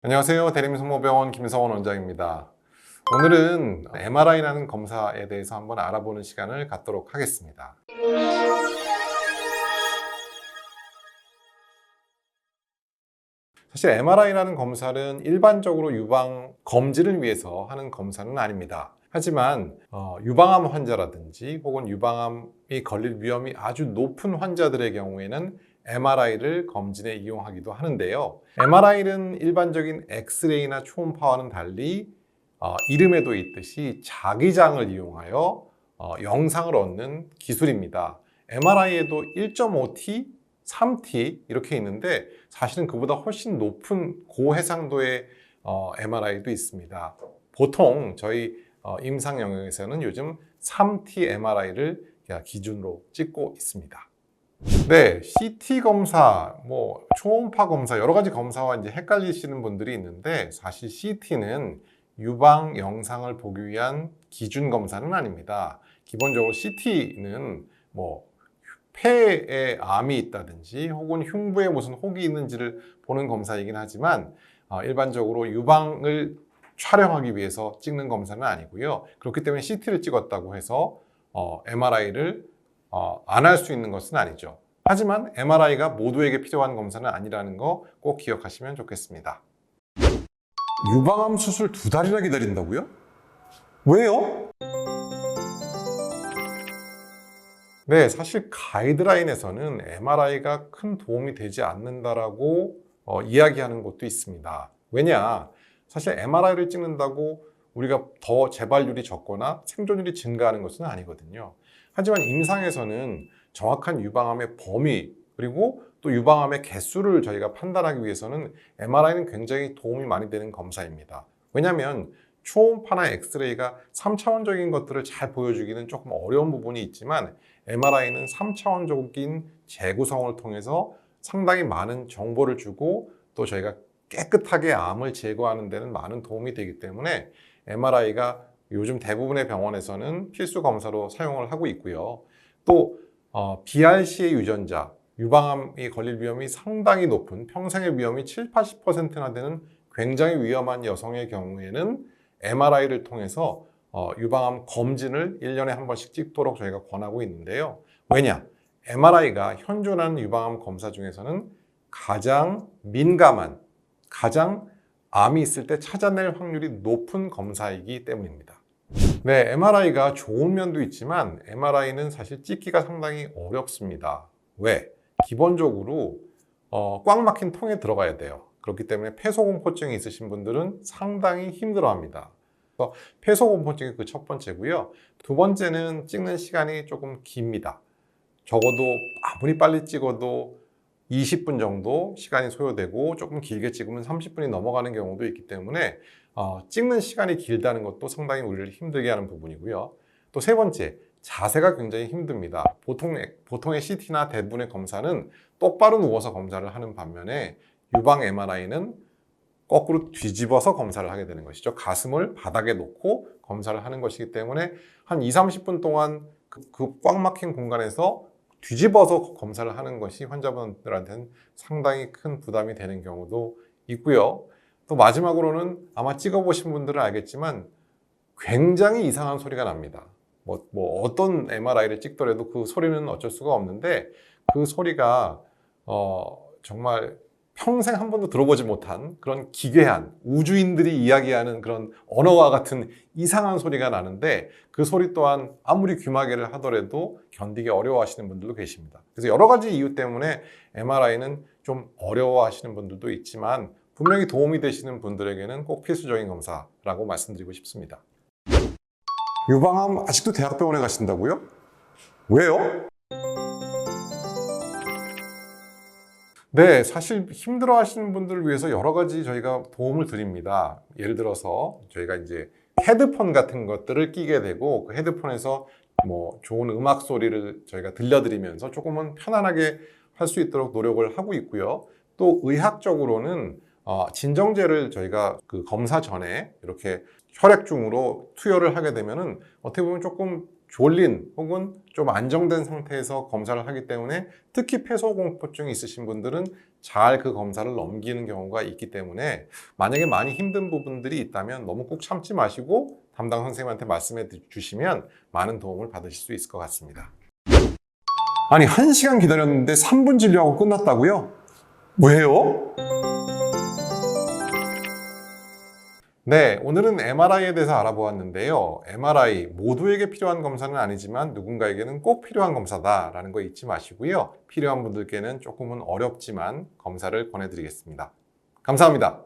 안녕하세요. 대림성모병원 김성원 원장입니다. 오늘은 MRI라는 검사에 대해서 한번 알아보는 시간을 갖도록 하겠습니다. 사실 MRI라는 검사는 일반적으로 유방 검진을 위해서 하는 검사는 아닙니다. 하지만 유방암 환자라든지 혹은 유방암이 걸릴 위험이 아주 높은 환자들의 경우에는 MRI를 검진에 이용하기도 하는데요. MRI는 일반적인 엑스레이나 초음파와는 달리 이름에도 있듯이 자기장을 이용하여 영상을 얻는 기술입니다. MRI에도 1.5T, 3T 이렇게 있는데 사실은 그보다 훨씬 높은 고해상도의 MRI도 있습니다. 보통 저희 임상 영역에서는 요즘 3T MRI를 기준으로 찍고 있습니다. 네, CT 검사, 초음파 검사, 여러 가지 검사와 이제 헷갈리시는 분들이 있는데 사실 CT는 유방 영상을 보기 위한 기준 검사는 아닙니다. 기본적으로 CT는 폐에 암이 있다든지 혹은 흉부에 무슨 혹이 있는지를 보는 검사이긴 하지만 일반적으로 유방을 촬영하기 위해서 찍는 검사는 아니고요. 그렇기 때문에 CT를 찍었다고 해서 MRI를 안 할 수 있는 것은 아니죠. 하지만 MRI가 모두에게 필요한 검사는 아니라는 거 꼭 기억하시면 좋겠습니다. 유방암 수술 2달이나 기다린다고요? 왜요? 네, 사실 가이드라인에서는 MRI가 큰 도움이 되지 않는다라고 이야기하는 곳도 있습니다. 왜냐? 사실 MRI를 찍는다고 우리가 더 재발률이 적거나 생존율이 증가하는 것은 아니거든요. 하지만 임상에서는 정확한 유방암의 범위 그리고 또 유방암의 개수를 저희가 판단하기 위해서는 MRI는 굉장히 도움이 많이 되는 검사입니다. 왜냐하면 초음파나 엑스레이가 3차원적인 것들을 잘 보여주기는 조금 어려운 부분이 있지만 MRI는 3차원적인 재구성을 통해서 상당히 많은 정보를 주고 또 저희가 깨끗하게 암을 제거하는 데는 많은 도움이 되기 때문에 MRI가 요즘 대부분의 병원에서는 필수 검사로 사용을 하고 있고요. 또 BRCA 유전자, 유방암이 걸릴 위험이 상당히 높은 평생의 위험이 70~80%나 되는 굉장히 위험한 여성의 경우에는 MRI를 통해서 유방암 검진을 1년에 한 번씩 찍도록 저희가 권하고 있는데요. 왜냐? MRI가 현존하는 유방암 검사 중에서는 가장 민감한, 가장 암이 있을 때 찾아낼 확률이 높은 검사이기 때문입니다. 네, MRI가 좋은 면도 있지만 MRI는 사실 찍기가 상당히 어렵습니다. 왜? 기본적으로 꽉 막힌 통에 들어가야 돼요. 그렇기 때문에 폐소공포증이 있으신 분들은 상당히 힘들어합니다. 그래서 폐소공포증이 그 첫 번째고요. 두 번째는 찍는 시간이 조금 깁니다. 적어도 아무리 빨리 찍어도 20분 정도 시간이 소요되고 조금 길게 찍으면 30분이 넘어가는 경우도 있기 때문에 찍는 시간이 길다는 것도 상당히 우리를 힘들게 하는 부분이고요. 또 세 번째, 자세가 굉장히 힘듭니다. 보통의 CT나 대부분의 검사는 똑바로 누워서 검사를 하는 반면에 유방 MRI는 거꾸로 뒤집어서 검사를 하게 되는 것이죠. 가슴을 바닥에 놓고 검사를 하는 것이기 때문에 한 20~30분 동안 그 꽉 막힌 공간에서 뒤집어서 검사를 하는 것이 환자분들한테는 상당히 큰 부담이 되는 경우도 있고요. 또 마지막으로는 아마 찍어보신 분들은 알겠지만 굉장히 이상한 소리가 납니다. 어떤 MRI를 찍더라도 그 소리는 어쩔 수가 없는데 그 소리가 정말 평생 한 번도 들어보지 못한 그런 기괴한 우주인들이 이야기하는 그런 언어와 같은 이상한 소리가 나는데 그 소리 또한 아무리 귀마개를 하더라도 견디기 어려워하시는 분들도 계십니다. 그래서 여러 가지 이유 때문에 MRI는 좀 어려워하시는 분들도 있지만 분명히 도움이 되시는 분들에게는 꼭 필수적인 검사라고 말씀드리고 싶습니다. 유방암 아직도 대학병원에 가신다고요? 왜요? 네, 사실 힘들어 하시는 분들을 위해서 여러 가지 저희가 도움을 드립니다. 예를 들어서 저희가 이제 헤드폰 같은 것들을 끼게 되고 그 헤드폰에서 좋은 음악 소리를 저희가 들려드리면서 조금은 편안하게 할 수 있도록 노력을 하고 있고요. 또 의학적으로는 진정제를 저희가 그 검사 전에 이렇게 혈액중으로 투여를 하게 되면은 어떻게 보면 조금 졸린 혹은 좀 안정된 상태에서 검사를 하기 때문에 특히 폐소공포증이 있으신 분들은 잘 그 검사를 넘기는 경우가 있기 때문에 만약에 많이 힘든 부분들이 있다면 너무 꼭 참지 마시고 담당 선생님한테 말씀해 주시면 많은 도움을 받으실 수 있을 것 같습니다. 아니, 1시간 기다렸는데 3분 진료하고 끝났다고요? 왜요? 네, 오늘은 MRI에 대해서 알아보았는데요. MRI 모두에게 필요한 검사는 아니지만 누군가에게는 꼭 필요한 검사다라는 거 잊지 마시고요. 필요한 분들께는 조금은 어렵지만 검사를 권해드리겠습니다. 감사합니다.